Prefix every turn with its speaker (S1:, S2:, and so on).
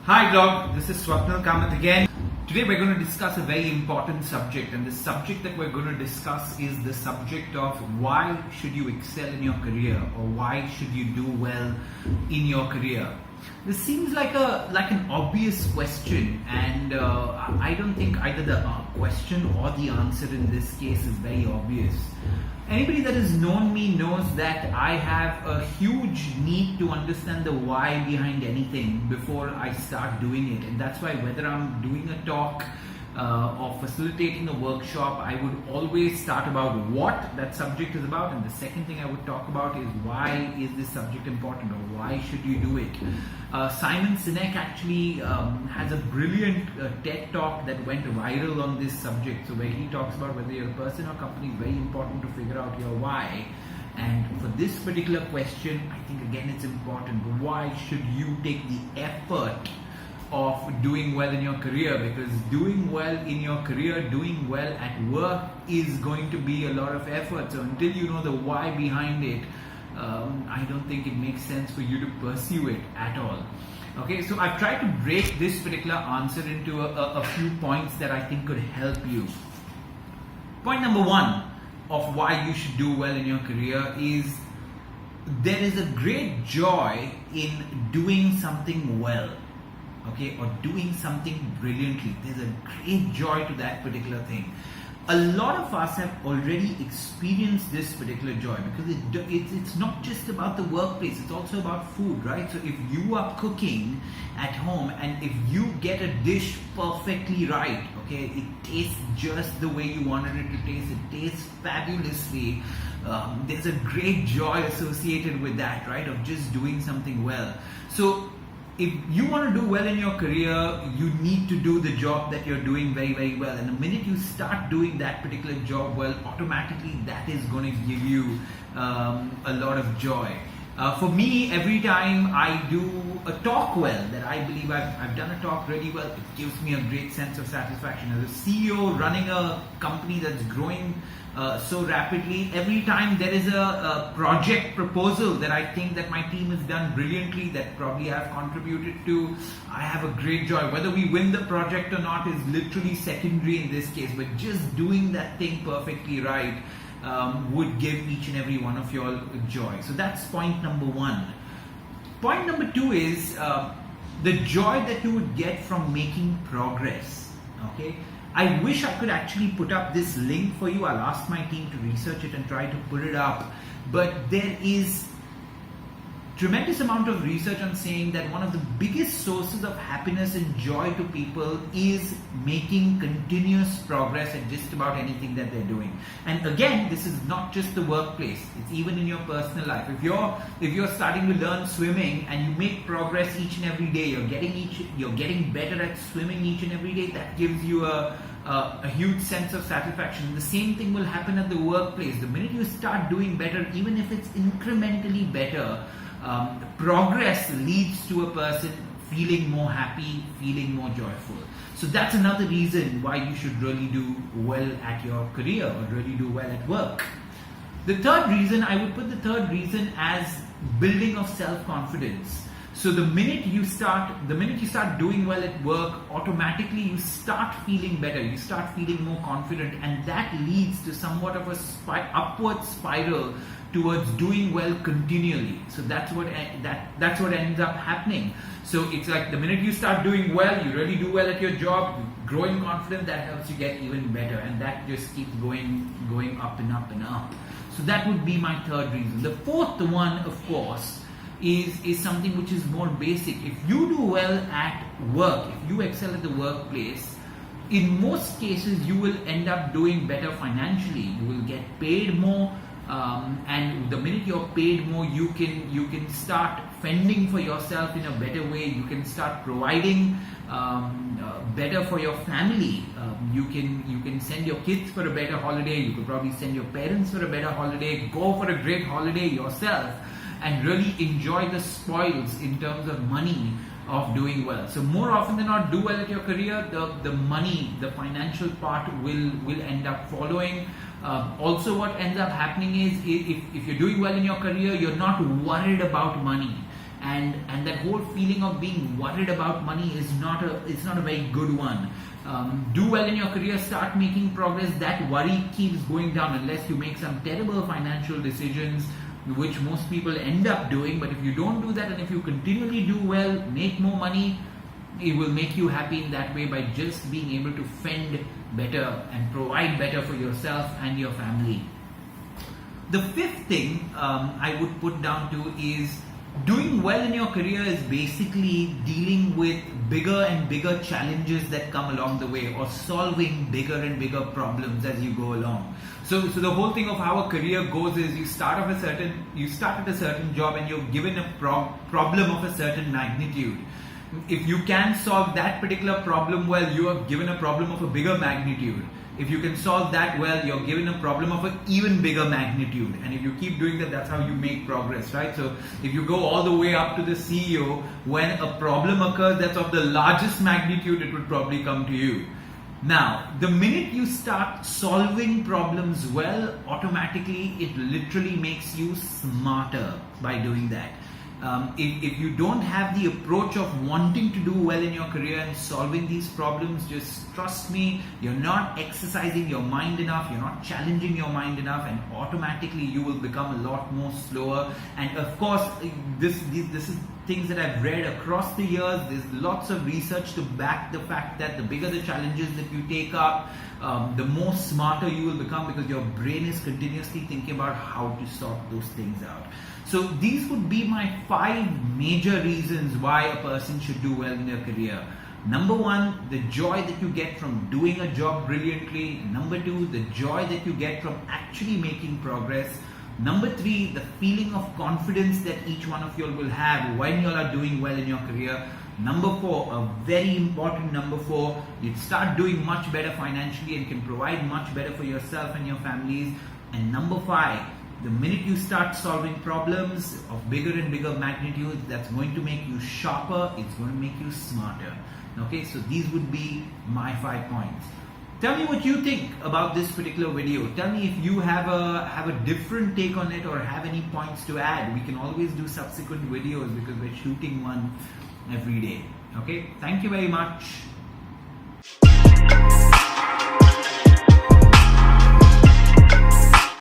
S1: Hi blog, this is Swapnil Kamath again. Today we're going to discuss a very important subject, and the subject that we're going to discuss is the subject of why should you excel in your career, or why should you do well in your career. This seems like an obvious question, and I don't think either the question or the answer in this case is very obvious. Anybody that has known me knows that I have a huge need to understand the why behind anything before I start doing it, and that's why whether I'm doing a talk or facilitating a workshop, I would always start about what that subject is about, and the second thing I would talk about is why is this subject important, or why should you do it. Simon Sinek actually has a brilliant TED talk that went viral on this subject, so where he talks about whether you're a person or company, it's very important to figure out your why. And for this particular question, I think again it's important. Why should you take the effort of doing well in your career? Because doing well in your career, doing well at work is going to be a lot of effort. So until you know the why behind it, I don't think it makes sense for you to pursue it at all. Okay, so I've tried to break this particular answer into a few points that I think could help you. Point number one of why you should do well in your career is there is a great joy in doing something well. Okay, or doing something brilliantly. There's a great joy to that particular thing. A lot of us have already experienced this particular joy, because it's not just about the workplace, it's also about food, right? So if you are cooking at home and if you get a dish perfectly right, okay, it tastes just the way you wanted it to taste, it tastes fabulously, there's a great joy associated with that, right, of just doing something well. So if you want to do well in your career, you need to do the job that you're doing very, very well. And the minute you start doing that particular job well, automatically that is going to give you a lot of joy. For me, every time I do a talk well, that I believe I've done a talk really well, it gives me a great sense of satisfaction. As a CEO running a company that's growing so rapidly, every time there is a project proposal that I think that my team has done brilliantly, that probably I've contributed to, I have a great joy. Whether we win the project or not is literally secondary in this case, but just doing that thing perfectly right would give each and every one of you all joy. So that's point number one. Point number two is the joy that you would get from making progress. Okay, I wish I could actually put up this link for you. I'll ask my team to research it and try to put it up. But there is tremendous amount of research on saying that one of the biggest sources of happiness and joy to people is making continuous progress at just about anything that they're doing. And again, this is not just the workplace, it's even in your personal life. If you're starting to learn swimming and you make progress each and every day, you're getting better at swimming each and every day, that gives you a huge sense of satisfaction. The same thing will happen at the workplace. The minute you start doing better, even if it's incrementally better, progress leads to a person feeling more happy, feeling more joyful. So that's another reason why you should really do well at your career, or really do well at work. The third reason, I would put the third reason as building of self-confidence. So the minute you start doing well at work, automatically you start feeling better, you start feeling more confident, and that leads to somewhat of a upward spiral towards doing well continually. So that's what ends up happening. So it's like the minute you start doing well, you really do well at your job, growing confident, that helps you get even better, and that just keeps going up and up and up. So that would be my third reason. The fourth one, of course, is something which is more basic. If you do well at work, if you excel at the workplace, in most cases you will end up doing better financially. You will get paid more, and the minute you're paid more, you can start fending for yourself in a better way. You can start providing better for your family. You can send your kids for a better holiday. You could probably send your parents for a better holiday. Go for a great holiday yourself, and really enjoy the spoils in terms of money of doing well. So more often than not, do well at your career, the money, the financial part will end up following. Also what ends up happening is if you're doing well in your career, you're not worried about money. and that whole feeling of being worried about money is not a very good one. Do well in your career, start making progress. That worry keeps going down unless you make some terrible financial decisions, which most people end up doing. But if you don't do that, and if you continually do well, make more money, it will make you happy in that way by just being able to fend better and provide better for yourself and your family. The fifth thing I would put down to is doing well in your career is basically dealing with bigger and bigger challenges that come along the way, or solving bigger and bigger problems as you go along. So the whole thing of how a career goes is you start at a certain job and you're given a problem of a certain magnitude. If you can solve that particular problem well, you are given a problem of a bigger magnitude. If you can solve that well, you're given a problem of an even bigger magnitude. And if you keep doing that, that's how you make progress, right? So if you go all the way up to the CEO, when a problem occurs that's of the largest magnitude, it would probably come to you. Now, the minute you start solving problems well, automatically it literally makes you smarter by doing that. If you don't have the approach of wanting to do well in your career and solving these problems, just trust me, you're not exercising your mind enough, you're not challenging your mind enough, and automatically you will become a lot more slower. And of course, this is things that I've read across the years. There's lots of research to back the fact that the bigger the challenges that you take up, the more smarter you will become, because your brain is continuously thinking about how to sort those things out. So these would be my 5 major reasons why a person should do well in their career. Number 1, the joy that you get from doing a job brilliantly. Number 2, the joy that you get from actually making progress. Number 3, the feeling of confidence that each one of you will have when you are doing well in your career. Number 4, a very important number 4, you start doing much better financially and can provide much better for yourself and your families. And number 5, the minute you start solving problems of bigger and bigger magnitudes, that's going to make you sharper, it's going to make you smarter. Okay, so these would be my 5 points. Tell me what you think about this particular video. Tell me if you have a different take on it or have any points to add. We can always do subsequent videos because we're shooting one every day. Okay, thank you very much.